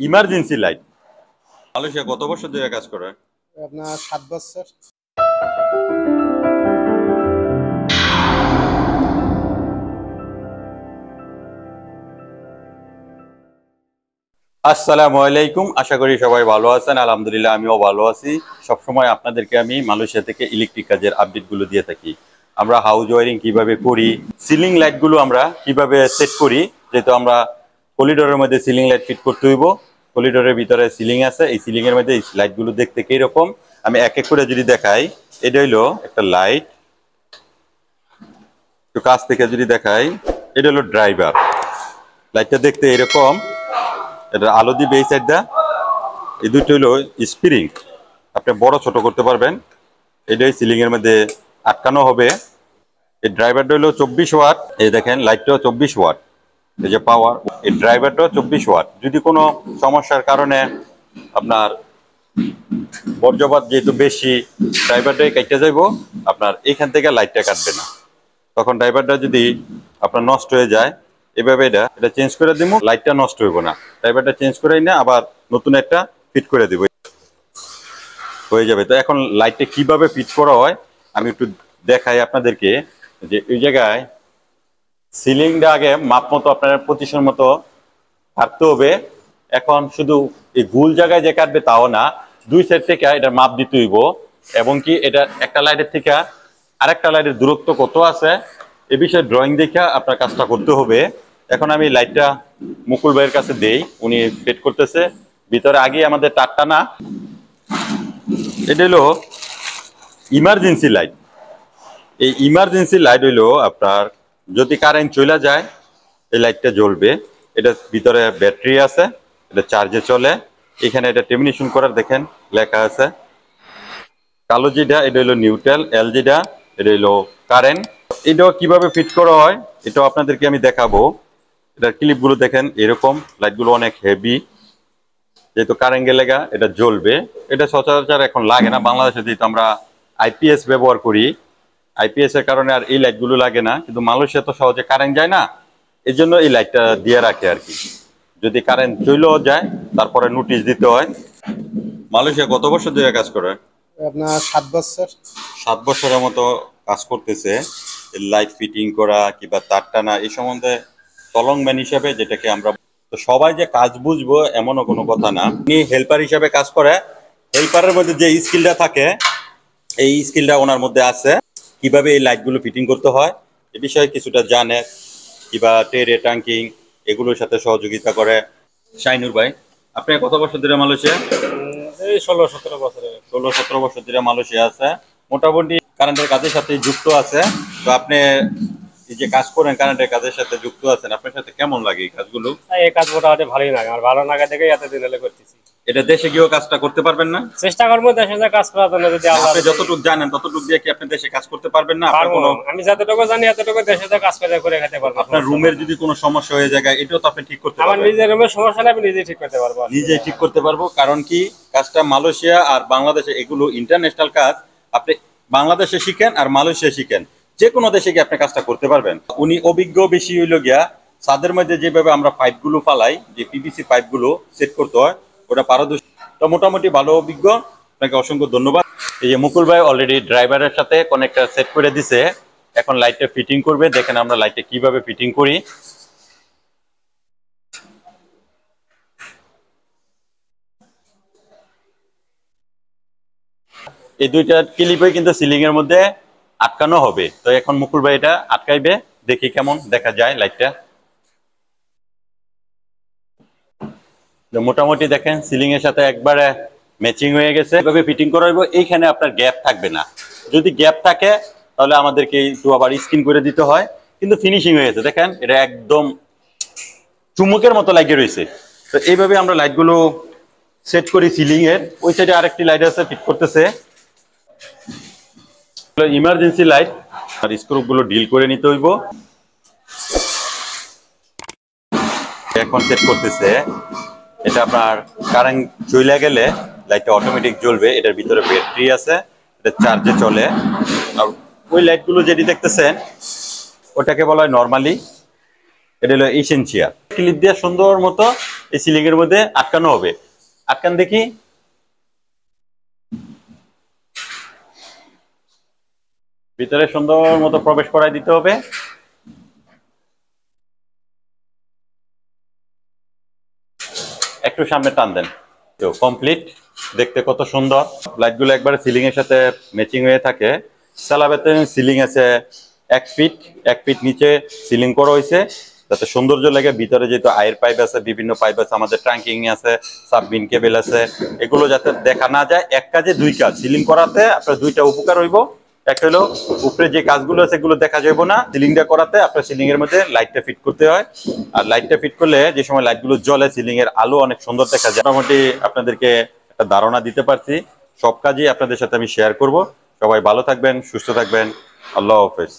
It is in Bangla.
Emergency light. মালয়েশিয়া কত বছর ধরে কাজ করে? আপনার 7 বছর। আসসালামু আলাইকুম, আশা করি সবাই ভালো আছেন। আলহামদুলিল্লাহ আমিও ভালো আছি। সবসময় আপনাদেরকে আমি মালয়েশিয়া থেকে ইলেকট্রিক কাজের আপডেটগুলো দিয়ে থাকি। আমরা হাউস ওয়ারিং কিভাবে করি, সিলিং লাইটগুলো আমরা কিভাবে সেট করি, যেহেতু আমরা করিডোরের মধ্যে সিলিং লাইট ফিট করতে হইব। করিডোরের ভিতরে সিলিং আছে, এই সিলিং এর মধ্যে এই লাইটগুলো দেখতে কিরকম আমি এক এক করে যদি দেখাই। এটা হইলো একটা লাইট, একটু কাছ থেকে যদি দেখাই, এটা হলো ড্রাইভার। লাইটটা দেখতে এরকম, এটা আলো দিবে এই সাইডটা। এই দুটো হলো স্প্রিং, আপনি বড় ছোট করতে পারবেন। এটাই সিলিং এর মধ্যে আটকানো হবে। এই ড্রাইভারটা হলো 24 ওয়াট। এই দেখেন লাইটটাও 24 ওয়াট, এই যে পাওয়ার। এই ড্রাইভারটাও 24 ওয়াট। যদি কোনো সমস্যার কারণে আপনার বর্জ্যপাত যেহেতু বেশি, ড্রাইভারটাই কাটতে যাইব, আপনার এখান থেকে লাইটটা কাটবে না। তখন ড্রাইভারটা যদি আপনার নষ্ট হয়ে যায়, এভাবে এটা চেঞ্জ করে দিব, লাইটটা নষ্ট হইব না। ড্রাইভারটা চেঞ্জ করে না, আবার নতুন একটা ফিট করে দিব, হয়ে যাবে। তো এখন লাইটটা কিভাবে ফিট করা হয় আমি একটু দেখাই আপনাদেরকে। যে এই জায়গায় সিলিংটা আগে মাপ মতো আপনার পজিশন মতো কাটতে হবে। এখন শুধু এই গোল জায়গায় যে কাটবে তাও না, দুই সাইড থেকে এটা মাপ দিতে হইব। এবং কি এটা একটা লাইটের থেকে আরেকটা লাইটের দূরত্ব কত আছে এ বিষয়ে ড্রয়িং দেখে আপনার কাজটা করতে হবে। এখন আমি লাইটটা মুকুল ভাইয়ের কাছে দেই, উনি সেট করতেছে। ভিতরে আগে আমাদের তারটা না, এটা হলো ইমার্জেন্সি লাইট। এই ইমার্জেন্সি লাইট হইলো আপনার যদি কারেন্ট চলে যায় এই লাইটটা জ্বলবে। এটা ভিতরে ব্যাটারি আছে, এটা চার্জে চলে। এখানে এটা টেমিনেশন করার দেখেন লেখা আছে। কালো যেটা এটা হলো নিউট্রাল, এল যেটা এটা হলো কারেন্ট। এটাও কিভাবে ফিট করা হয় এটাও আপনাদেরকে আমি দেখাবো। এটার ক্লিপগুলো দেখেন এরকম, লাইটগুলো অনেক হেভি, যেহেতু কারেন্ট গেলে এটা জ্বলবে। এটা সচরাচর এখন লাগে না বাংলাদেশে, যেহেতু আমরা আইপিএস ব্যবহার করি। আইপিএস এর কারণে আর এই লাইটগুলো লাগে না, কিন্তু মালয়েশিয়া তো সহজে কারেন্ট যায় না, এই জন্য এই লাইটটা দিয়ে রাখে আর কি। যদি কারেন্ট চলেও যায় তারপরে নোটিশ দিতে হয়। মালয়েশিয়া কত বছর ধরে কাজ করে? আপনার 7 বছর। 7 বছরের মতো কাজ করতেছে। লাইট ফিটিং করা কিংবা তার টানা এই সম্বন্ধে তলং ম্যান হিসাবে, যেটাকে আমরা, তো সবাই যে কাজ বুঝবো এমনও কোনো কথা না। উনি হেল্পার হিসাবে কাজ করে। হেল্পারের মধ্যে যে স্কিলটা থাকে এই স্কিলটা ওনার মধ্যে আছে। কিভাবে এই লাইটগুলো ফিটিং করতে হয় এ বিষয়ে কিছুটা জানে, কিংবা টেরে টাঙ্কিং এগুলোর সাথে সহযোগিতা করে। শাইনুর ভাই, আপনি কত বছর ধরে মালয়েশিয়া? এই 16-17 বছরের। 16-17 বছর ধরে মালয়েশিয়া আছে। মোটামুটি কারেন্টের কাজের সাথে যুক্ত আছে। তো আপনি এই যে কাজ করেন কারেন্টের কাজের সাথে যুক্ত আছেন, আপনার সাথে কেমন লাগে এই কাজগুলো? এই কাজ মোটামুটি ভালোই লাগে, আমার ভালো লাগা দেখেই এতদিন হলে করতেছি। এটা দেশে গিয়েও কাজটা করতে পারবেন না? চেষ্টা করবো দেশে যা কাজ করার জন্য, যদি আল্লাহ আপনি যতটুকু জানেন ততটুকু দিয়ে কি আপনি দেশে কাজ করতে পারবেন না? আপনার কোনো, আমি যতটুকু জানি এতটুকু দেশে যা কাজ করে খেতে পারবো। আপনার রুমের যদি কোনো সমস্যা হয়ে যায় এটাও তো আপনি ঠিক করতে আমার পারবেন। নিজের রুমের সমস্যা নেই, আমি নিজেই ঠিক করতে পারবো। নিজেই ঠিক করতে পারবো। কারণ কি, কাজটা মালয়েশিয়া আর বাংলাদেশে এগুলো ইন্টারন্যাশনাল কাজ। আপনি বাংলাদেশে শিখেন আর মালয়েশিয়া শিখেন, যে কোনো দেশে গিয়ে আপনি কাজটা করতে পারবেন। উনি অভিজ্ঞ বেশি হইল গিয়া ছাদের মধ্যে যেভাবে আমরা পাইপগুলো ফালাই, যে পিভিসি পাইপগুলো সেট করতে হয়, ওটা পারদর্শী। তো মোটামুটি ভালো অভিজ্ঞ, আপনাকে অসংখ্য ধন্যবাদ। এই যে মুকুল ভাই অলরেডি ড্রাইভারের সাথে কানেক্টর সেট করে দিছে, এখন লাইটটা ফিটিং করবে। দেখেন আমরা লাইটটা কিভাবে ফিটিং করি। এই দুইটা ক্লিপই কিন্তু সিলিং এর মধ্যে আটকানো হবে। তো এখন মুকুল ভাই এটা আটকাইবে, দেখি কেমন দেখা যায় লাইটটা। মোটামুটি দেখেন সিলিং এর সাথে একবারে ম্যাচিং হয়ে গেছে। এভাবে ফিটিং করা হইব, এইখানে আপনার গ্যাপ থাকবে না। যদি গ্যাপ থাকে তাহলে আমাদেরকে একটু আবার স্কিন করে দিতে হয়। কিন্তু ফিনিশিং হয়ে গেছে, দেখেন এটা একদম চুমুকের মতো লাগিয়ে রয়েছে। তো এইভাবে আমরা লাইটগুলো সেট করি সিলিং এর। ওই সাইডে আরেকটি লাইট আছে ফিট করতেছে, ইমার্জেন্সি লাইট। আর স্ক্রুগুলো ডিল করে নিতে হইব। এখন সেট করতেছে, এটা আপনার কারেন্ট চলে গেলে লাইটটা অটোমেটিক জ্বলবে। এটার ভিতরে ব্যাটারি আছে, এটা চার্জে চলে। আর ওই লাইটগুলো যেটি দেখতেছেন ওটাকে বলা হয় নর্মালি, এটা হলো এসেনশিয়াল। ক্লিপ দিয়ে সুন্দর মতো এই সিলিং এর মধ্যে আটকানো হবে। আটকান দেখি। ভিতরে সুন্দর মতো প্রবেশ করাই দিতে হবে। একটু সামনে টান দেন। তো কমপ্লিট। দেখতে কত সুন্দর। লাইটগুলো একবারে সিলিং এর সাথে ম্যাচিং হয়ে থাকে। স্ল্যাবেতে সিলিং আছে 1 ফিট, 1 ফিট নিচে সিলিং করা হয়েছে যাতে সৌন্দর্য লাগে। ভিতরে যেহেতু আয়ের পাইপ আছে, বিভিন্ন পাইপ আছে, আমাদের ট্রাঙ্কিং আছে, সাববিন কেবল আছে, এগুলো যাতে দেখা না যায়। এক কাজে দুই কাজ। সিলিং করাতে আপনার দুইটা উপকার হইব। একটা হলো উপরে যে কাজগুলো আছে এগুলো দেখা যাবে না। সিলিংটা করাতে আপনার সিলিং এর মধ্যে লাইটটা ফিট করতে হয়। আর লাইটটা ফিট করলে যে সময় লাইটগুলো জ্বলে সিলিং এর আলো অনেক সুন্দর দেখা যায়। মোটামুটি আপনাদেরকে একটা ধারণা দিতে পারছি। সব কাজই আপনাদের সাথে আমি শেয়ার করব। সবাই ভালো থাকবেন, সুস্থ থাকবেন। আল্লাহ হাফেজ।